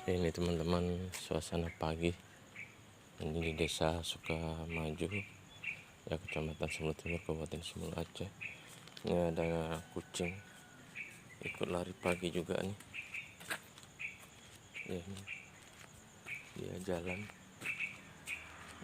Ini teman-teman, suasana pagi ini di desa Sukamaju ya, Kecamatan Sumur Timur, Kabupaten Sumur Aceh. Ini ada kucing ikut lari pagi juga nih ya, ini dia jalan.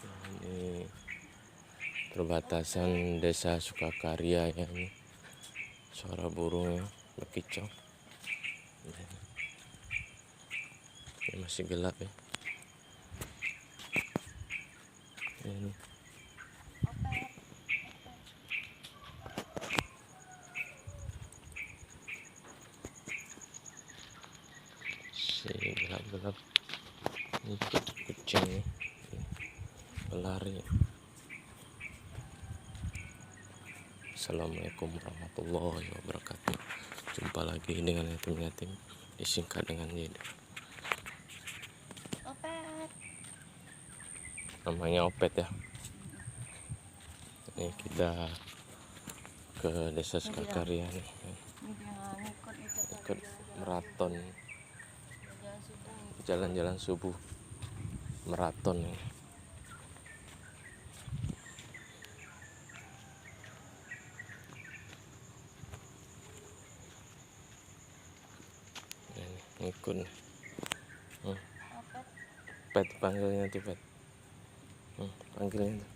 Nah, ini perbatasan desa Sukakarya ya, ini suara burungnya berkicau. Ini masih gelap ya. Ini gelap-gelap. Ini kucing nih, pelari. Assalamualaikum warahmatullahi wabarakatuh. Jumpa lagi dengan yatim-yatim, disingkat dengan YD. Opet. Namanya Opet ya. Ini kita ke desa Sukakarya nih, ikut maraton, jalan-jalan subuh maraton nih. Ngikut nih. Pet, panggilnya tuh Pet. Panggilnya tuh.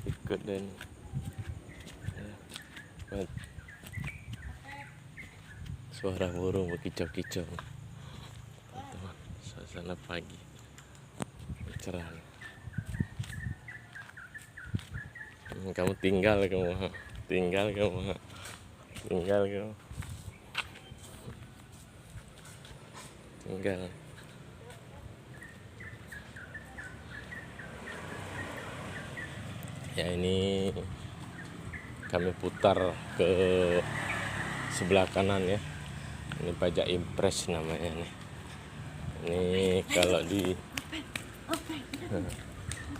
Ikut dan ya, Pet. Suara burung berkicau-kicau. Teman-teman, suasana pagi cerah. Kamu tinggal kamu. Ya, ini kami putar ke sebelah kanan ya. Ini pajak impres namanya nih. Ini kalau di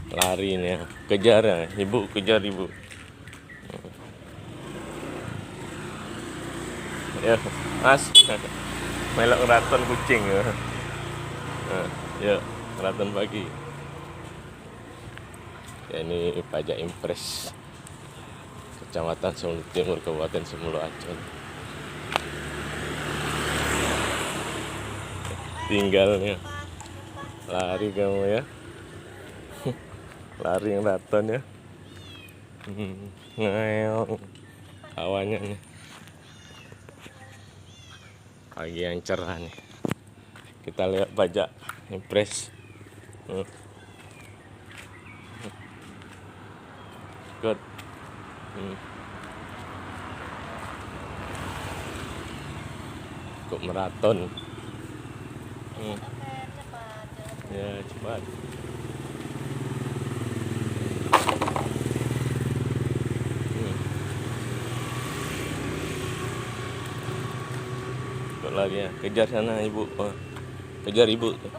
lari nih ya. Kejar ya, ibu, kejar ibu. Ya, Mas. Melok raton kucing ya. Ya, raton pagi. Ya, ini pajak impres Kecamatan Sumur Timur, Kabupaten Sumur Aceh. Tinggalnya lari kamu ya. Lari yang raton ya. Ngeong hawanya nih. Pagi yang cerah nih. Kita lihat pajak impres. Good. Kok maraton. Ya, cepat. Kok lari ya? Kejar sana ibu. Kejar ibu tuh.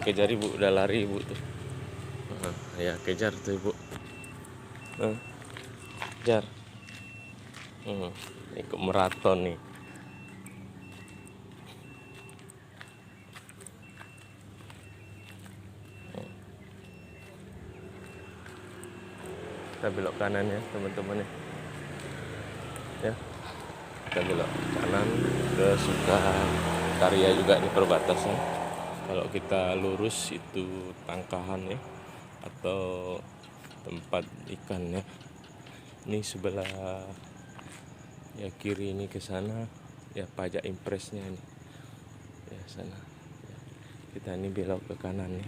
Kejar ibu, udah lari ibu tuh. Ya, kejar tuh ibu. Kejar. Ikut maraton nih. Kita belok kanan ya teman-teman ya. Kita belok kanan ke Sukakarya juga di perbatasan. Kalau kita lurus itu tangkahan ya, atau tempat ikan ya. Ini sebelah ya kiri ini ke sana ya, pajak impresnya ini ya sana ya. Kita ini belok ke kanan nih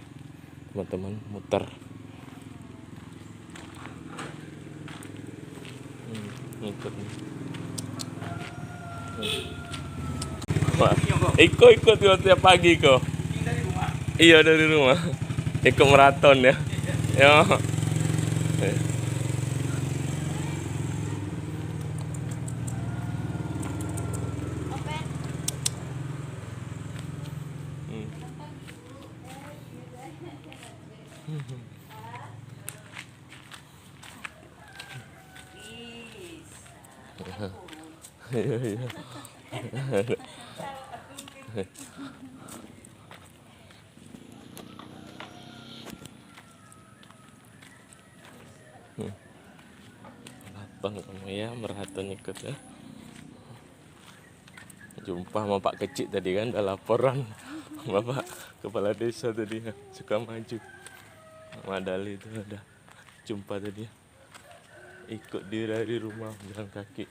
teman-teman, muter. Ikut nih. Wah, ikut tiap pagi kok. Iya, dari rumah. Ikut maraton ya. Ya. Iya, iya. Maraton kamu ya, maraton ikut ya. Jumpa sama Pak Kecik tadi kan, ada laporan Bapak Kepala Desa tadi ya, suka maju. Madali itu ada jumpa tadi ya. Ikut dia dari rumah jalan kaki.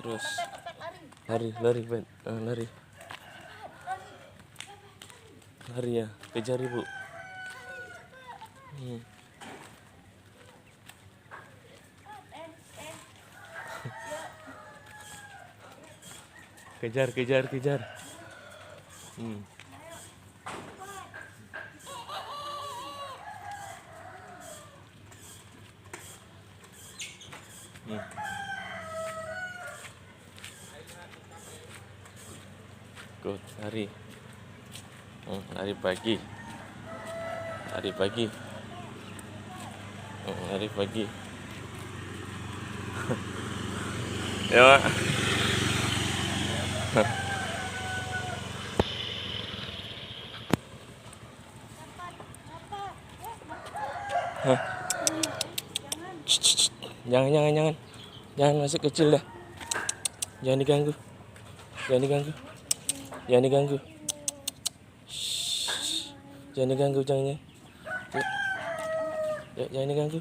Terus lari lari ya, kejar ibu. Kejar. Hmm. Ikut lari. Lari pagi. Ya, Pak. Jangan masih kecil dah. Jangan diganggu. Shh. Jangan diganggu. Yuk, jangan diganggu.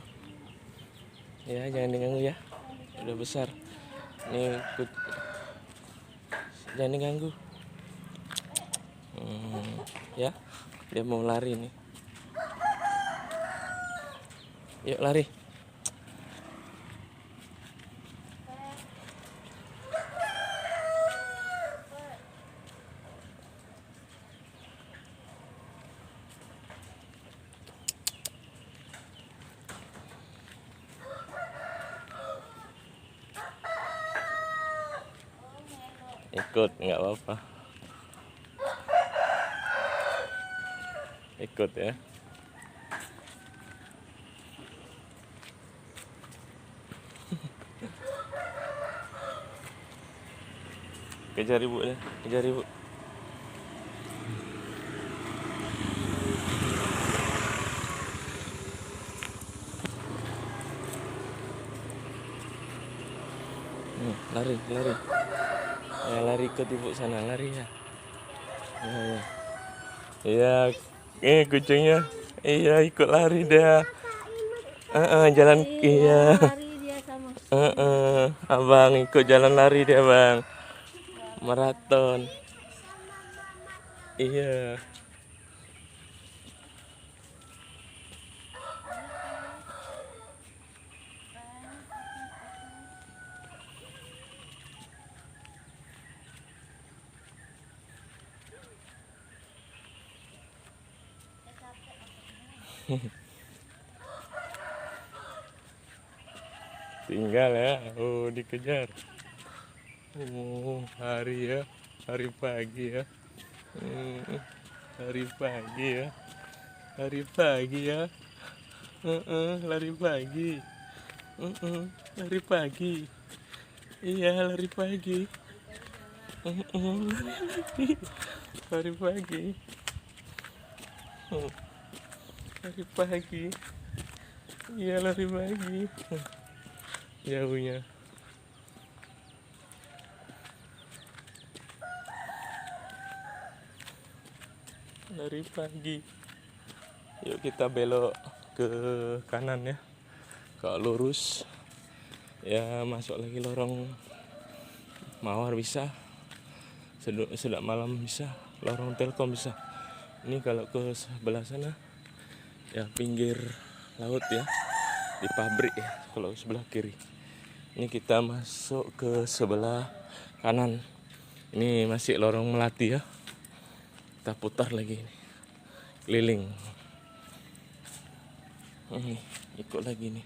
Ya, jangan diganggu ya. Udah besar. Nih, jangan diganggu. Ya, dia mau lari nih. Yuk lari. Ikut, nggak apa-apa. Ikut ya. Kejar ibu ya, kejar ibu. Lari. Ya, lari ikut ibu sana, lari ya. Ya. Iya, kucingnya. Iya, ikut lari dia. Jalan iya. Lari dia sama. Abang ikut jalan lari dia, Bang. Maraton. Iya. Tinggal ya. Oh, dikejar. Hari ya. Hari pagi ya. Hari pagi ya. Lari pagi. Lari pagi. Iya, lari pagi. Lari pagi. Lari pagi. Iya, lari pagi. Jauhnya. Lari pagi. Yuk kita belok ke kanan ya. Kalau lurus ya masuk lagi lorong Mawar bisa. Sedak malam bisa. Lorong Telkom bisa. Ini kalau ke sebelah sana ya pinggir laut ya. Di pabrik ya kalau sebelah kiri. Ini kita masuk ke sebelah kanan. Ini masih lorong Melati ya. Kita putar lagi nih. Keliling. Ikut lagi nih.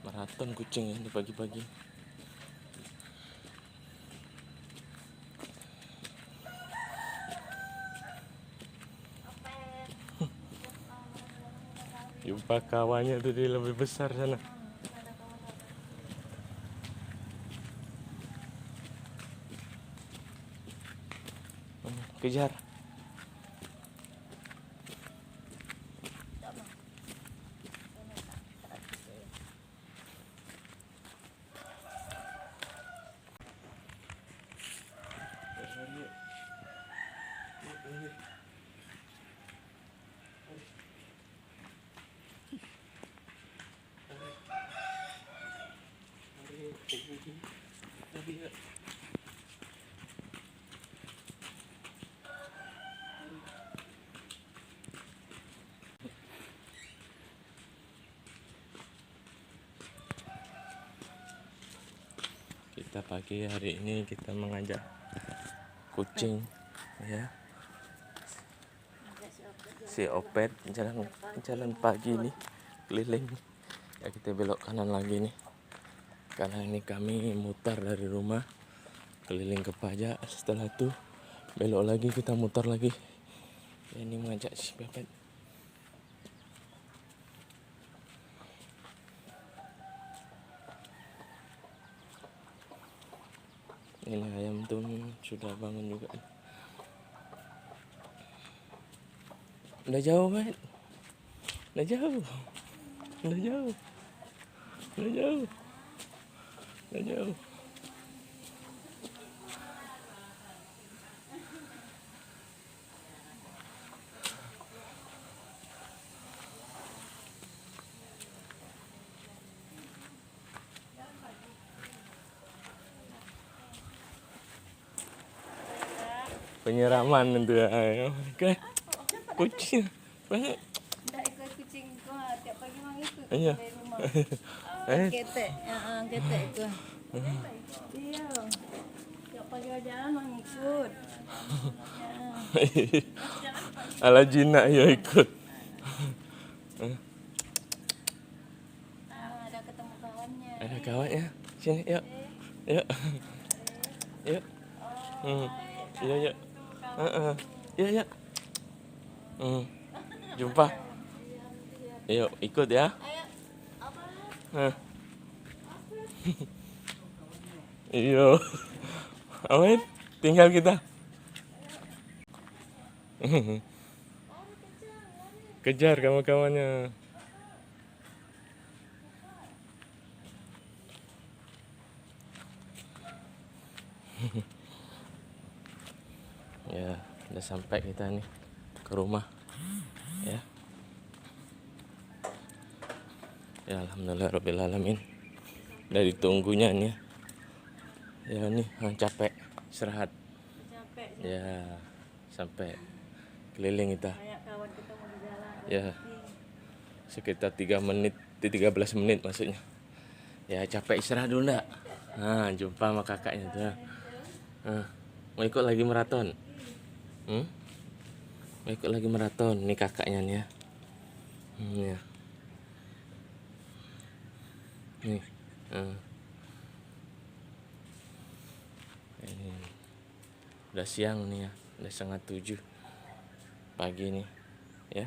Maraton kucing ini pagi-pagi. Pak kawannya tuh dia lebih besar sana. Kejar. Kita pagi hari ini kita mengajak kucing ya, si Opet jalan pagi nih keliling ya. Kita belok kanan lagi nih karena ini kami mutar dari rumah keliling ke pajak, setelah itu belok lagi kita mutar lagi ya. Ini mengajak si Opet. Ini ayam tuh sudah bangun juga. Udah jauh, Bet. Udah jauh. Udah jauh. Udah jauh. Udah jauh. Penyiraman itu ya. Oke. Kucing banyak. Nggak ikut kucing gua tiap pagi mang ikut Iya. dari rumah. Ketek, ketek itu. Iya. Tiap pagi jalan mang ikut. Ala jinak ya ikut. Ada ketemu kawannya. Ada kawannya. Sini yuk. Yuk. Yuk. Iya, yuk. Iya, yuk. Jumpa. Yuk, ikut ya. Ayo, apa? Iya. Amin, tinggal kita. Kejar kawan-kawannya. Ya, udah sampai kita nih ke rumah. Ya. Ya, alhamdulillah rabbil alamin. Dari tunggunya nih. Ya nih, capek istirahat. Capek. Ya, sampai keliling kita. Kayak kawan ketemu di jalan. Ya, sekitar 13 menit maksudnya. Ya, capek istirahat dulu enggak? Nah, jumpa sama kakaknya tuh. Mau ikut lagi maraton? Mau ikut lagi maraton? Nih kakaknya nih ya. Ya. Nih. Ini udah siang nih ya, udah 6:30 pagi nih ya.